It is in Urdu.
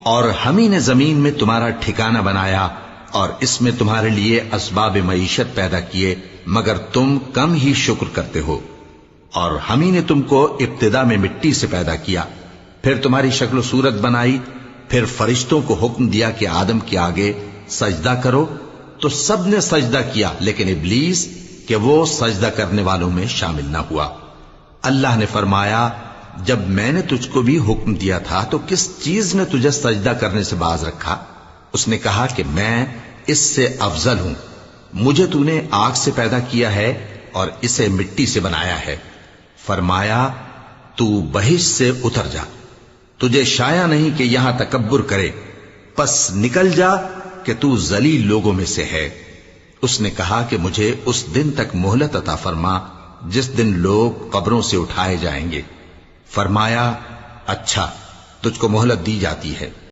اور ہم ہی نے زمین میں تمہارا ٹھکانہ بنایا اور اس میں تمہارے لیے اسباب معیشت پیدا کیے مگر تم کم ہی شکر کرتے ہو۔ اور ہم ہی نے تم کو ابتدا میں مٹی سے پیدا کیا، پھر تمہاری شکل و صورت بنائی، پھر فرشتوں کو حکم دیا کہ آدم کے آگے سجدہ کرو تو سب نے سجدہ کیا لیکن ابلیس کہ وہ سجدہ کرنے والوں میں شامل نہ ہوا۔ اللہ نے فرمایا جب میں نے تجھ کو بھی حکم دیا تھا تو کس چیز نے تجھے سجدہ کرنے سے باز رکھا؟ اس نے کہا کہ میں اس سے افضل ہوں، مجھے تو نے آگ سے پیدا کیا ہے اور اسے مٹی سے بنایا ہے۔ فرمایا تو بہشت سے اتر جا، تجھے شایع نہیں کہ یہاں تکبر کرے، پس نکل جا کہ تو ذلیل لوگوں میں سے ہے۔ اس نے کہا کہ مجھے اس دن تک مہلت عطا فرما جس دن لوگ قبروں سے اٹھائے جائیں گے۔ فرمایا اچھا، تجھ کو مہلت دی جاتی ہے۔